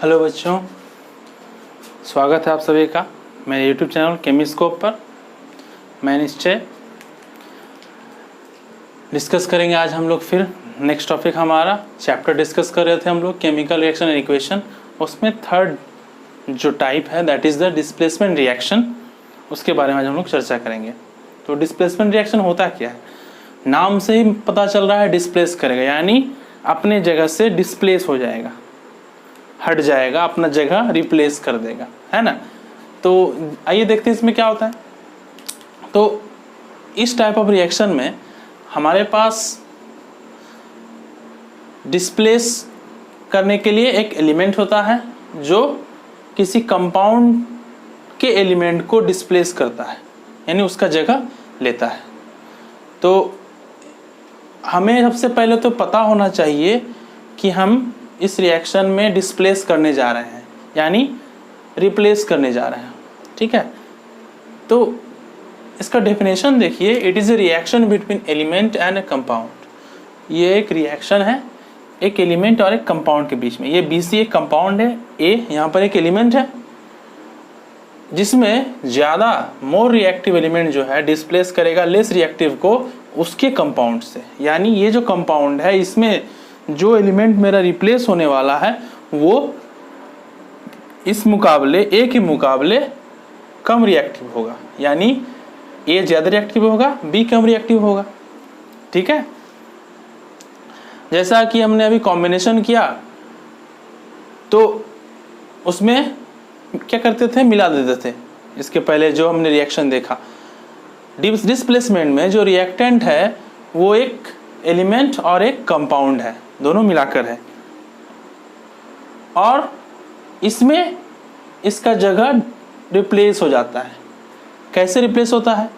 Hello बच्चों, स्वागत है आप सभी का मेरे यूट्यूब चैनल केमिस्कोप पर। मैं निश्चय डिस्कस करेंगे आज हम लोग फिर नेक्स्ट टॉपिक। हमारा चैप्टर डिस्कस कर रहे थे हम लोग केमिकल रिएक्शन एंड इक्वेशन। उसमें थर्ड जो टाइप है that is the displacement reaction, उसके बारे में आज हम लोग चर्चा करेंगे। तो डिस्प्लेसमेंट रिएक्शन होता क्या है, नाम से ही पता चल रहा है, डिस्प्लेस करेगा यानी अपने जगह से डिस्प्लेस हो जाएगा, हट जाएगा, अपना जगह रिप्लेस कर देगा, है ना। तो आइए देखते हैं इसमें क्या होता है। तो इस टाइप ऑफ रिएक्शन में हमारे पास डिस्प्लेस करने के लिए एक एलिमेंट होता है जो किसी कंपाउंड के एलिमेंट को डिस्प्लेस करता है, यानी उसका जगह लेता है। तो हमें सबसे पहले तो पता होना चाहिए कि हम इस रिएक्शन में डिस्प्लेस करने जा रहे हैं, यानी रिप्लेस करने जा रहे हैं, ठीक है। तो इसका डेफिनेशन देखिए, it is a reaction between element and A compound. ये एक रिएक्शन है एक एलिमेंट और एक कंपाउंड के बीच में। ये BC एक कंपाउंड है, A यहाँ पर एक एलिमेंट है, जिसमें ज़्यादा मोर रिएक्टिव एलिमेंट जो है डिस्प्लेस करेगा लेस रिएक्टिव को उसके कंपाउंड से। यानी ये जो कंपाउंड है इसमें जो एलिमेंट मेरा रिप्लेस होने वाला है वो इस मुकाबले A के मुकाबले कम रिएक्टिव होगा, यानी A ज़्यादा रिएक्टिव होगा, B कम रिएक्टिव होगा, ठीक है। जैसा कि हमने अभी कॉम्बिनेशन किया तो उसमें क्या करते थे, मिला देते थे। इसके पहले जो हमने रिएक्शन देखा डिस्प्लेसमेंट में, जो रिएक्टेंट है वो एक एलिमेंट और एक कंपाउंड है, दोनों मिलाकर है, और इसमें इसका जगह रिप्लेस हो जाता है। कैसे रिप्लेस होता है,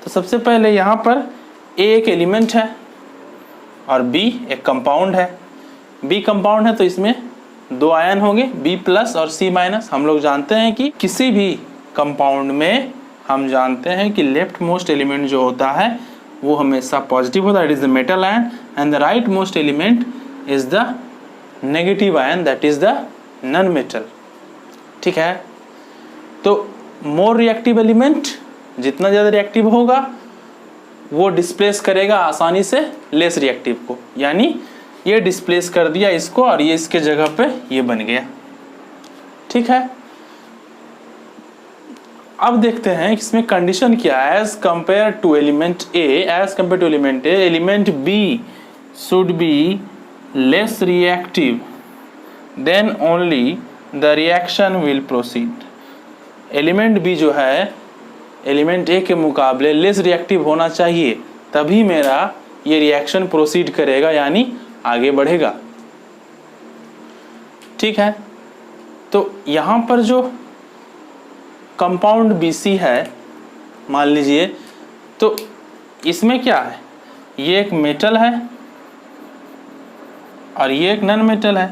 तो सबसे पहले यहाँ पर A एक एलिमेंट है और B एक कंपाउंड है। B कंपाउंड है तो इसमें दो आयन होंगे, B प्लस और C माइनस। हम लोग जानते हैं कि किसी भी कंपाउंड में हम जानते हैं कि लेफ्ट मोस्ट एलिमेंट जो होता है वो हमेशा पॉजिटिव होता है, it is the metal ion, and the right most element is the negative ion that is the non metal, ठीक है। तो मोर रिएक्टिव एलिमेंट जितना ज़्यादा रिएक्टिव होगा वो डिस्प्लेस करेगा आसानी से लेस रिएक्टिव को, यानी ये डिस्प्लेस कर दिया इसको और ये इसके जगह पे ये बन गया, ठीक है। अब देखते हैं इसमें कंडीशन क्या है। As compare to element A, as compare to element A, element B should be less reactive, then only the reaction will proceed. Element B जो है एलिमेंट A के मुकाबले लेस रिएक्टिव होना चाहिए, तभी मेरा ये रिएक्शन प्रोसीड करेगा, यानी आगे बढ़ेगा, ठीक है। तो यहाँ पर जो कंपाउंड BC है मान लीजिए, तो इसमें क्या है, ये एक मेटल है और ये एक नॉन मेटल है,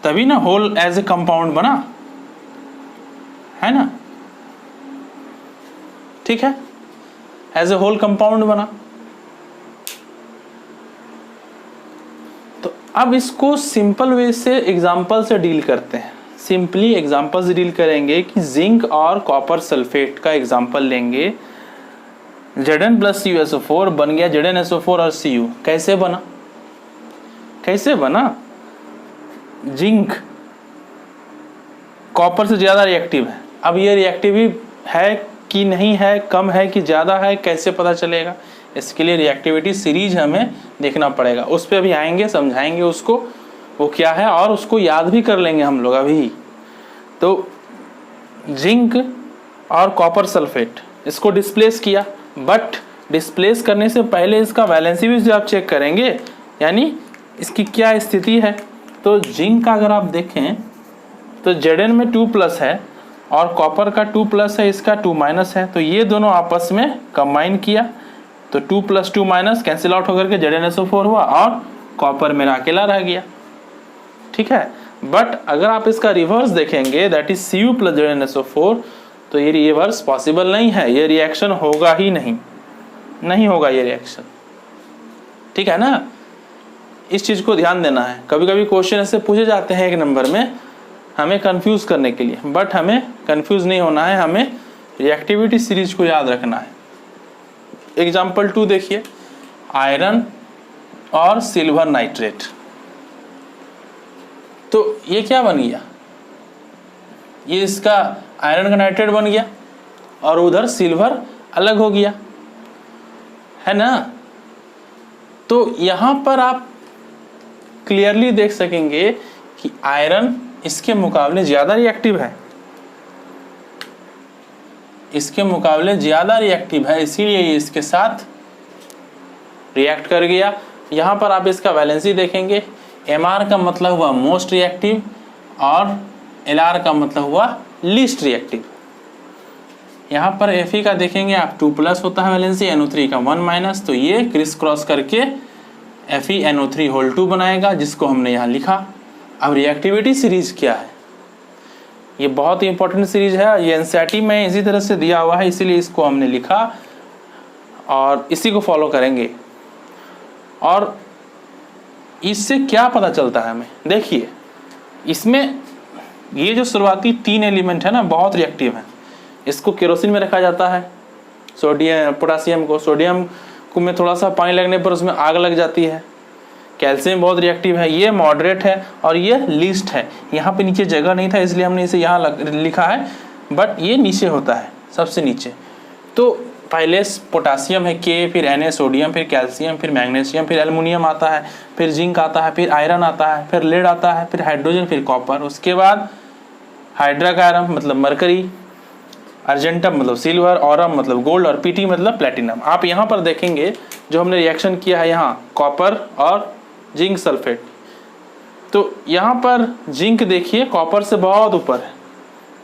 तभी ना होल एज ए कंपाउंड बना, है ना, ठीक है, एज ए होल कंपाउंड बना। तो अब इसको सिंपल वे से एग्जांपल से डील करते हैं। सिंपली एग्जांपल से डील करेंगे कि जिंक और कॉपर सल्फेट का एग्जांपल लेंगे। Zn प्लस CuSO4 बन गया ZnSO4 और Cu। कैसे बना, कैसे बना, जिंक कॉपर से ज़्यादा रिएक्टिव है। अब ये रिएक्टिव है कि नहीं है, कम है कि ज़्यादा है, कैसे पता चलेगा, इसके लिए रिएक्टिविटी सीरीज हमें देखना पड़ेगा। उस पर अभी आएंगे, समझाएंगे उसको वो क्या है, और उसको याद भी कर लेंगे हम लोग अभी। तो जिंक और कॉपर सल्फेट इसको डिस्प्लेस किया, बट डिस्प्लेस करने से पहले इसका वैलेंसी भी आप चेक करेंगे, यानी इसकी क्या स्थिति है। तो जिंक का अगर आप देखें तो Zn में 2 प्लस है और कॉपर का 2 प्लस है, इसका 2 माइनस है, तो ये दोनों आपस में कंबाइन किया तो 2 प्लस 2 माइनस कैंसिल आउट होकर के ZnSO4 हुआ और कॉपर मेरा अकेला रह गया, ठीक है। बट अगर आप इसका रिवर्स देखेंगे that is Cu plus ZnSO4, तो ये रिवर्स पॉसिबल नहीं है, ये रिएक्शन होगा ही नहीं, नहीं होगा ये रिएक्शन, ठीक है ना। इस चीज़ को ध्यान देना है। कभी कभी क्वेश्चन ऐसे पूछे जाते हैं एक नंबर में हमें कंफ्यूज करने के लिए, बट हमें कंफ्यूज नहीं होना है, हमें रिएक्टिविटी सीरीज को याद रखना है। एग्जाम्पल 2 देखिए, आयरन और सिल्वर नाइट्रेट। तो ये क्या बन गया, ये इसका आयरन का नाइट्रेट बन गया और उधर सिल्वर अलग हो गया, है ना। तो यहां पर आप क्लियरली देख सकेंगे कि आयरन इसके मुकाबले ज्यादा रिएक्टिव है, इसके मुकाबले ज्यादा रिएक्टिव है, इसीलिए ये इसके साथ रिएक्ट कर गया। यहां पर आप इसका वैलेंसी देखेंगे, Mr का मतलब हुआ मोस्ट रिएक्टिव और Lr का मतलब हुआ लीस्ट रिएक्टिव। यहाँ पर Fe का देखेंगे आप 2+ होता है वैलेंसी, NO3 का 1-, तो ये क्रिस क्रॉस करके FeNO3 बनाएगा, जिसको हमने यहाँ लिखा। अब रिएक्टिविटी सीरीज क्या है, ये बहुत ही इंपॉर्टेंट सीरीज है, ये NCERT में इसी तरह से दिया हुआ है, इसीलिए इसको हमने लिखा और इसी को फॉलो करेंगे। और इससे क्या पता चलता है हमें, देखिए इसमें ये जो शुरुआती 3 एलिमेंट है ना बहुत रिएक्टिव है। इसको केरोसिन में रखा जाता है, सोडियम पोटासियम को, सोडियम को में थोड़ा सा पानी लगने पर उसमें आग लग जाती है। कैल्शियम बहुत रिएक्टिव है, ये मॉडरेट है और ये लीस्ट है। यहाँ पे नीचे जगह नहीं था इसलिए हमने इसे यहाँ लिखा है, बट ये नीचे होता है सबसे नीचे। तो पहले पोटासियम है K, फिर Na सोडियम, फिर कैल्शियम, फिर मैग्नीशियम, फिर एल्युमिनियम आता है, फिर जिंक आता है, फिर आयरन आता है, फिर लेड आता है, फिर हाइड्रोजन, फिर कॉपर। उसके बाद हाइड्राकार्बन मतलब मरकरी, अर्जेंटम मतलब सिल्वर, ऑरम मतलब गोल्ड और Pt मतलब प्लेटिनम। आप यहाँ पर देखेंगे जो हमने रिएक्शन किया है यहाँ कॉपर और जिंक सल्फेट, तो यहाँ पर जिंक देखिए कॉपर से बहुत ऊपर है,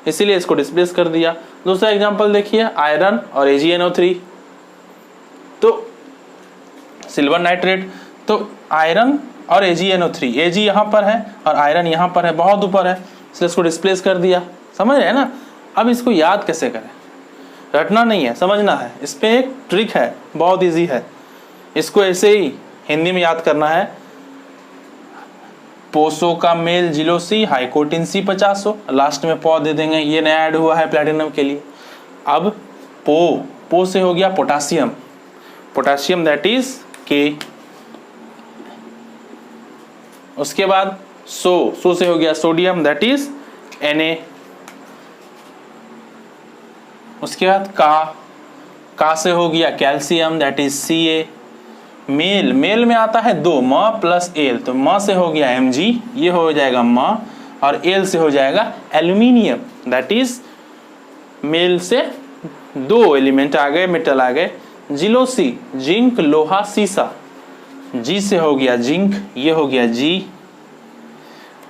इसीलिए इसको डिस्प्लेस कर दिया। दूसरा एग्जांपल देखिए, आयरन और AgNO3, तो सिल्वर नाइट्रेट, तो आयरन और AgNO3, Ag यहाँ पर है और आयरन यहाँ पर है, बहुत ऊपर है, इसलिए इसको डिस्प्लेस कर दिया। समझ रहे हैं ना। अब इसको याद कैसे करें, रटना नहीं है, समझना है। इस पे एक ट्रिक है, बहुत इजी है, इसको ऐसे ही हिंदी में याद करना है। पोसो का मेल जिलोसी हाइकोटिन C50, लास्ट में पौ दे देंगे, ये नया ऐड हुआ है प्लैटिनम के लिए। अब पो से हो गया potassium, potassium that is K। उसके बाद सो से हो गया सोडियम दैट इज Na। उसके बाद का से हो गया कैल्शियम दैट इज Ca। मेल में आता है 2 म + एल, तो म से हो गया Mg, ये हो जाएगा म, और एल से हो जाएगा एल्यूमिनियम दैट इज मेल से 2 एलिमेंट आ गए, मेटल आ गए। जिलोसी जिंक लोहा सीसा, जी से हो गया जिंक, ये हो गया जी।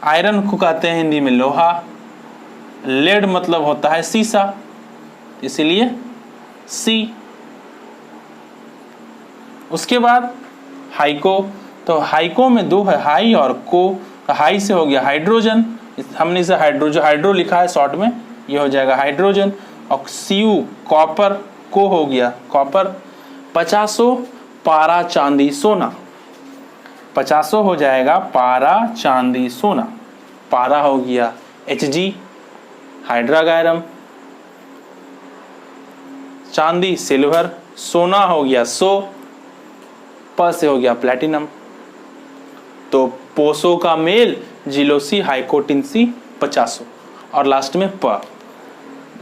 आयरन को कहते हैं हिंदी में लोहा, लेड मतलब होता है सीसा, इसीलिए सी। उसके बाद हाइको, तो हाइको में 2 है, हाई और को। हाई से हो गया हाइड्रोजन, हमने इसे हाइड्रो लिखा है शॉर्ट में, ये हो जाएगा हाइड्रोजन। और Cu कॉपर, को हो गया कॉपर। 50 पारा चांदी सोना, 50 हो जाएगा पारा चांदी सोना, पारा हो गया Hg हाइड्रागायरम, चांदी सिल्वर, सोना हो गया सो, प से हो गया प्लैटिनम। तो पोसो का मेल जिलोसी हाइकोटिन C50 और लास्ट में प,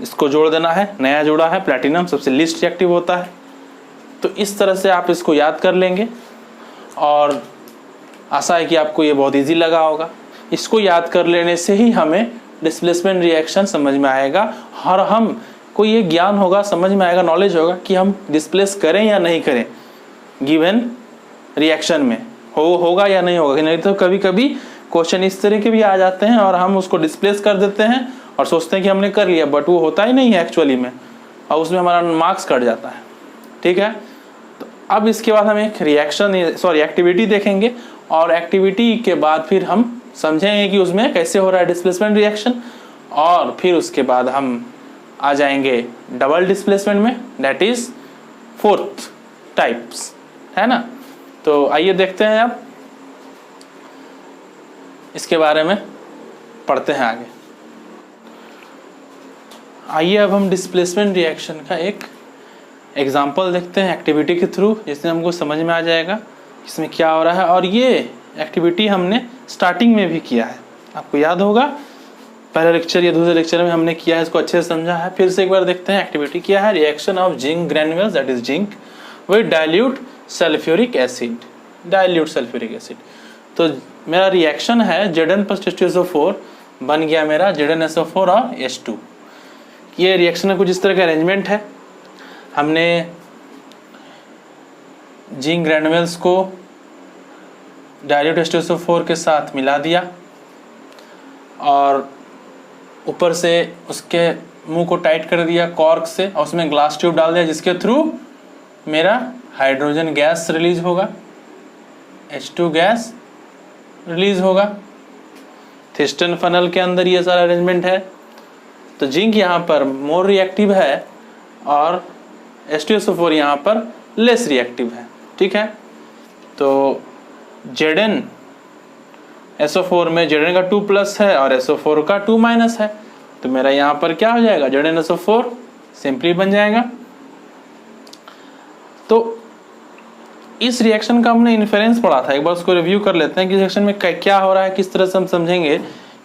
इसको जोड़ देना है, नया जोड़ा है प्लैटिनम, सबसे लीस्ट रिएक्टिव होता है। तो इस तरह से आप इसको याद कर लेंगे और आशा है कि आपको ये बहुत इजी लगा होगा। इसको याद कर लेने से ही हमें डिस्प्लेसमेंट रिएक्शन समझ में आएगा और हम को ये ज्ञान होगा, समझ में आएगा, नॉलेज होगा कि हम डिस्प्लेस करें या नहीं करें गिवन रिएक्शन में, होगा या नहीं होगा। नहीं तो कभी कभी क्वेश्चन इस तरह के भी आ जाते हैं और हम उसको डिस्प्लेस कर देते हैं और सोचते हैं कि हमने कर लिया, बट वो होता ही नहीं है एक्चुअली में, और उसमें हमारा मार्क्स कट जाता है। ठीक है, तो अब इसके बाद हम एक एक्टिविटी देखेंगे और एक्टिविटी के बाद फिर हम समझेंगे कि उसमें कैसे हो रहा है डिस्प्लेसमेंट रिएक्शन, और फिर उसके बाद हम आ जाएंगे डबल डिस्प्लेसमेंट में, दैट इज 4th टाइप्स, है ना। तो आइए देखते हैं अब इसके बारे में पढ़ते हैं आगे। आइए अब हम डिस्प्लेसमेंट रिएक्शन का एक एग्जाम्पल देखते हैं एक्टिविटी के थ्रू, जिससे हमको समझ में आ जाएगा इसमें क्या हो रहा है। और ये एक्टिविटी हमने स्टार्टिंग में भी किया है, आपको याद होगा पहले लेक्चर या दूसरे लेक्चर में हमने किया है, इसको अच्छे से समझा है। फिर से एक बार देखते हैं एक्टिविटी क्या है। Reaction of zinc ग्रैन्युल्स that is zinc with dilute sulphuric acid, dilute sulphuric acid. तो मेरा रिएक्शन है Zn + H2SO4 बन गया मेरा ZnSO4 और H2। ये रिएक्शन में कुछ इस तरह का अरेंजमेंट है। हमने जिंक ग्रैन्युल्स को डाइल्यूट H2SO4 के साथ मिला दिया और ऊपर से उसके मुंह को टाइट कर दिया कॉर्क से, और उसमें ग्लास ट्यूब डाल दिया जिसके थ्रू मेरा हाइड्रोजन गैस रिलीज होगा, H2 गैस रिलीज होगा। थिस्टन फनल के अंदर ये सारा अरेंजमेंट है। तो जिंक यहाँ पर मोर रिएक्टिव है और H2SO4 यहाँ पर लेस रिएक्टिव है, ठीक है। तो ZnSO4 में Zn का 2+ है और SO4 का 2- है, तो मेरा यहाँ पर क्या हो जाएगा ZnSO4 सिंपली बन जाएगा। तो इस रिएक्शन का हमने इन्फेरेंस पढ़ा था, एक बार उसको रिव्यू कर लेते हैं कि रिएक्शन में क्या हो रहा है, किस तरह से हम समझेंगे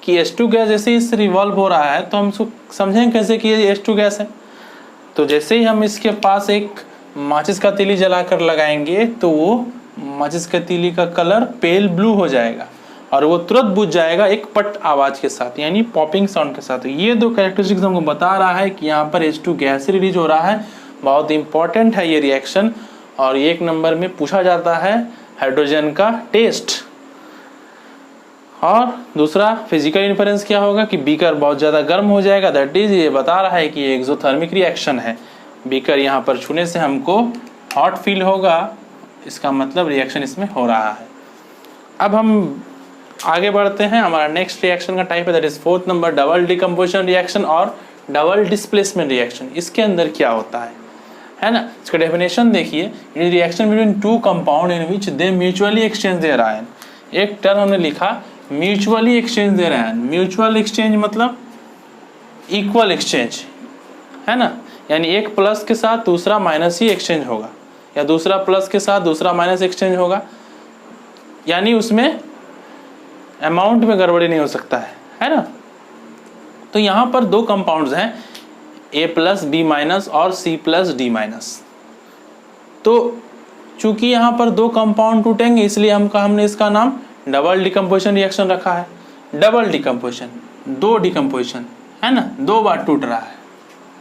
कि H2 गैस जैसे ही इससे रिवॉल्व हो रहा है तो हम इसको समझेंगे कैसे कि ये H2 गैस है। तो जैसे ही हम इसके पास एक माचिस का तीली जलाकर लगाएंगे तो वो माचिस का तीली का कलर पेल ब्लू हो जाएगा और वो तुरंत बुझ जाएगा एक पट आवाज के साथ, यानी पॉपिंग साउंड के साथ। ये दो कैरेक्टरिस्टिक्स हमको बता रहा है कि यहाँ पर H2 गैस रिलीज हो रहा है। बहुत इंपॉर्टेंट है ये रिएक्शन और 1 नंबर में पूछा जाता है हाइड्रोजन का टेस्ट। और दूसरा फिजिकल इन्फरेंस क्या होगा कि बीकर बहुत ज़्यादा गर्म हो जाएगा, दैट इज ये बता रहा है कि ये एक्सोथर्मिक रिएक्शन है। बीकर यहाँ पर छूने से हमको हॉट फील होगा, इसका मतलब रिएक्शन इसमें हो रहा है। अब हम आगे बढ़ते हैं। हमारा नेक्स्ट रिएक्शन का टाइप है that is 4th number double decomposition reaction और डबल डिस्प्लेसमेंट रिएक्शन। इसके अंदर क्या होता है ना, इसका डेफिनेशन देखिए। It is reaction between 2 compound in which they mutually exchange there ion. एक टर्म हमने लिखा mutually exchange there ion. Mutual exchange मतलब इक्वल एक्सचेंज है ना, यानी एक प्लस के साथ दूसरा माइनस ही एक्सचेंज होगा या दूसरा प्लस के साथ दूसरा माइनस एक्सचेंज होगा, यानी उसमें अमाउंट में गड़बड़ी नहीं हो सकता है ना। तो यहाँ पर 2 कंपाउंड्स हैं A+B- और C+D-। तो चूंकि यहाँ पर 2 कंपाउंड टूटेंगे इसलिए हमने इसका नाम डबल डिकम्पोजिशन रिएक्शन रखा है। डबल डिकम्पोजिशन, 2 डिकम्पोजिशन है ना, 2 बार टूट रहा है,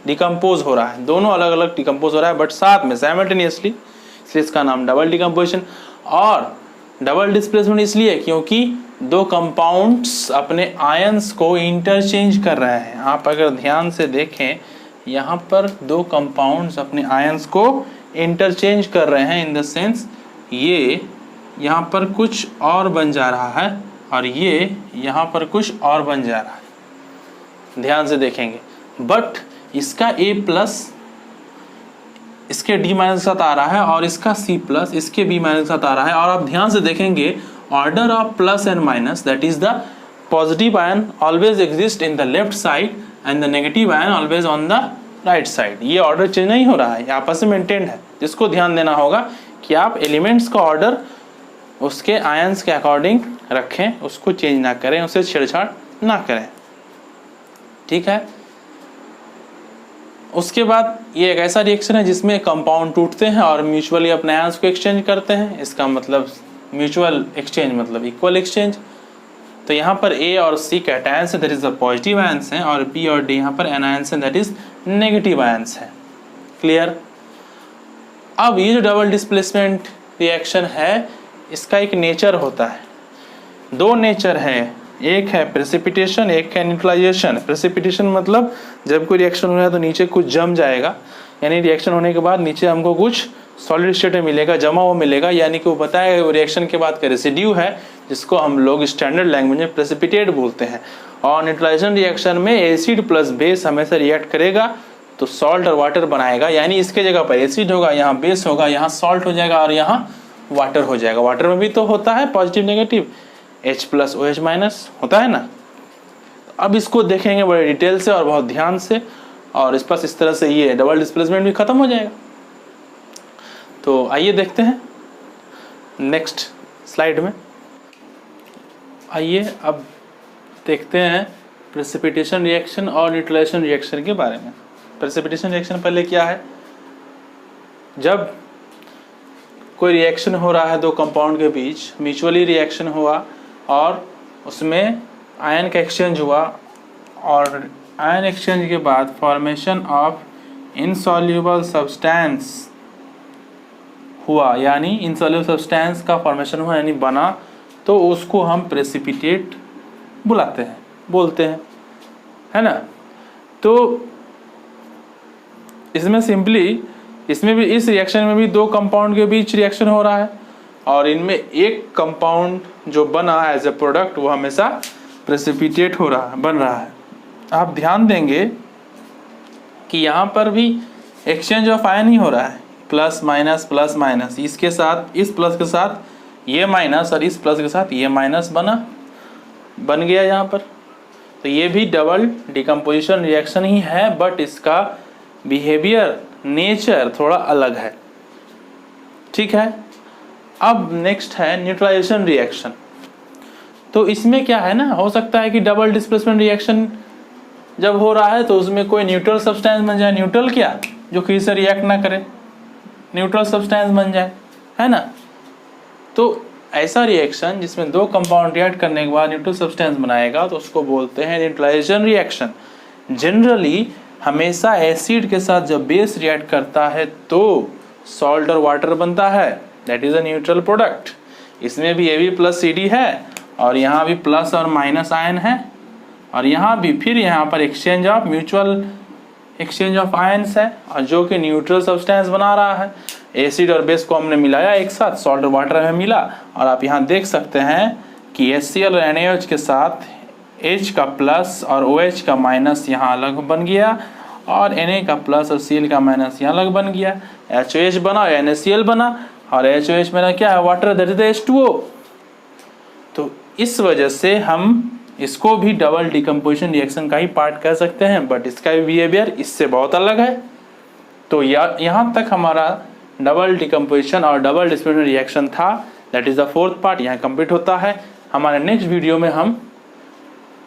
डिकम्पोज हो रहा है, दोनों अलग अलग डिकम्पोज हो रहा है बट साथ में साइमल्टेनियसली, इसलिए इसका नाम डबल डिकम्पोजिशन। और डबल डिस्प्लेसमेंट इसलिए क्योंकि 2 कंपाउंड्स अपने आयंस को इंटरचेंज कर रहे हैं। आप अगर ध्यान से देखें यहाँ पर 2 कंपाउंड्स अपने आयंस को इंटरचेंज कर रहे हैं, इन द सेंस ये यहाँ पर कुछ और बन जा रहा है और ये यहाँ पर कुछ और बन जा रहा है, ध्यान से देखेंगे। बट इसका A+ इसके D- के साथ आ रहा है और इसका C+ इसके B- के साथ आ रहा है। और आप ध्यान से देखेंगे order of plus and minus, that is the positive ion always exist in the left side and the negative ion always on the right side. ये ऑर्डर चेंज नहीं हो रहा है, आपस में मेंटेन्ड है। जिसको ध्यान देना होगा कि आप एलिमेंट्स का ऑर्डर उसके आयंस के अकॉर्डिंग रखें, उसको चेंज ना करें, उससे छेड़छाड़ ना करें, ठीक है। उसके बाद ये एक ऐसा रिएक्शन है जिसमें कंपाउंड टूटते हैं और म्यूचुअली अपने आयंस को एक्सचेंज करते हैं। इसका मतलब म्यूचुअल एक्सचेंज मतलब इक्वल एक्सचेंज। तो यहाँ पर A और C कैटायंस है, that is the positive ions हैं, और B और D यहाँ पर एनायंस हैं, दैट इज नेगेटिव आयंस हैं। क्लियर। अब ये जो डबल डिस्प्लेसमेंट रिएक्शन है इसका एक नेचर होता है, 2 नेचर है, एक है प्रेसिपिटेशन, एक है न्यूट्रलाइजेशन। प्रेसिपिटेशन मतलब जब कोई रिएक्शन हो रहा है तो नीचे कुछ जम जाएगा, यानी रिएक्शन होने के बाद नीचे हमको कुछ सॉलिड स्टेट में मिलेगा, जमा हुआ मिलेगा, यानी कि वो बताया वो रिएक्शन के बाद का रेसिड्यू है, जिसको हम लोग स्टैंडर्ड लैंग्वेज में प्रेसिपिटेट बोलते हैं। और न्यूट्रलाइजेशन रिएक्शन में एसिड प्लस बेस हमेशा रिएक्ट करेगा तो सॉल्ट और वाटर बनाएगा, यानी इसके जगह पर एसिड होगा, यहाँ बेस होगा, यहाँ सॉल्ट हो जाएगा और यहाँ वाटर हो जाएगा। वाटर में भी तो होता है positive negative, H plus OH minus होता है ना। अब इसको देखेंगे बड़े डिटेल से और बहुत ध्यान से, और इस पर इस तरह से ये डबल डिस्प्लेसमेंट भी खत्म हो जाएगा। तो आइए देखते हैं नेक्स्ट स्लाइड में। आइए अब देखते हैं प्रेसिपिटेशन रिएक्शन और न्यूट्रलाइजेशन रिएक्शन के बारे में। प्रेसिपिटेशन रिएक्शन पहले क्या है, जब कोई रिएक्शन हो रहा है दो कंपाउंड के बीच, म्यूचुअली रिएक्शन हुआ और उसमें आयन का एक्सचेंज हुआ, और आयन एक्सचेंज के बाद फॉर्मेशन ऑफ इनसॉल्युबल सब्सटेंस हुआ, यानी इनसॉल्युबल सब्सटेंस का फॉर्मेशन हुआ यानी बना, तो उसको हम प्रेसिपिटेट बोलते हैं, है ना। तो इसमें सिंपली, इसमें भी, इस रिएक्शन में भी दो कंपाउंड के बीच रिएक्शन हो रहा है और इनमें एक कंपाउंड जो बना एज ए प्रोडक्ट वो हमेशा प्रेसिपिटेट बन रहा है। आप ध्यान देंगे कि यहाँ पर भी एक्सचेंज ऑफ आयन ही हो रहा है, प्लस माइनस, इसके साथ इस प्लस के साथ ये माइनस और इस प्लस के साथ ये माइनस बन गया यहाँ पर। तो ये भी डबल डिकम्पोजिशन रिएक्शन ही है, बट इसका बिहेवियर, नेचर थोड़ा अलग है, ठीक है। अब नेक्स्ट है न्यूट्रलाइजेशन रिएक्शन। तो इसमें क्या है ना, हो सकता है कि डबल डिस्प्लेसमेंट रिएक्शन जब हो रहा है तो उसमें कोई न्यूट्रल सब्सटेंस बन जाए, न्यूट्रल क्या, जो किसी से रिएक्ट ना करे, न्यूट्रल सब्सटेंस बन जाए, है ना। तो ऐसा रिएक्शन जिसमें दो कंपाउंड रिएक्ट करने के बाद न्यूट्रल सब्सटेंस बनाएगा तो उसको बोलते हैं न्यूट्रलाइजेशन रिएक्शन। जनरली हमेशा एसिड के साथ जब बेस रिएक्ट करता है तो सॉल्ट और वाटर बनता है, that is a neutral product. इसमें भी AB प्लस CD है और यहाँ भी प्लस और माइनस आयन है, और यहाँ भी फिर यहाँ पर म्यूचुअल एक्सचेंज ऑफ आयन्स है, और जो कि न्यूट्रल सब्सटेंस बना रहा है। एसिड और बेस को हमने मिलाया एक साथ, सॉल्ट और वाटर में मिला, और आप यहाँ देख सकते हैं कि HCl और NaOH के साथ H का प्लस और OH का माइनस यहाँ अलग बन गया, और Na का प्लस और Cl का माइनस यहाँ अलग बन गया। HOH बना और NaCl बना, और HOH में क्या है, वाटर, दैट इज H2O। तो इस वजह से हम इसको भी डबल डिकम्पोजिशन रिएक्शन का ही पार्ट कह सकते हैं, बट इसका बिहेवियर इससे बहुत अलग है। तो यहाँ तक हमारा डबल डिकम्पोजिशन और डबल डिस्प्लेसमेंट रिएक्शन था, that is the fourth part, यहाँ कंप्लीट होता है। हमारे नेक्स्ट वीडियो में हम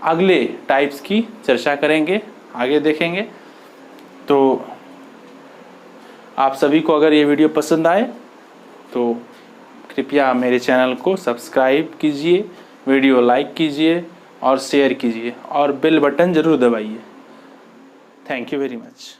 अगले टाइप्स की चर्चा करेंगे, आगे देखेंगे। तो आप सभी को अगर ये वीडियो पसंद आए तो कृपया मेरे चैनल को सब्सक्राइब कीजिए, वीडियो लाइक कीजिए और शेयर कीजिए, और बेल बटन ज़रूर दबाइए। Thank you very much.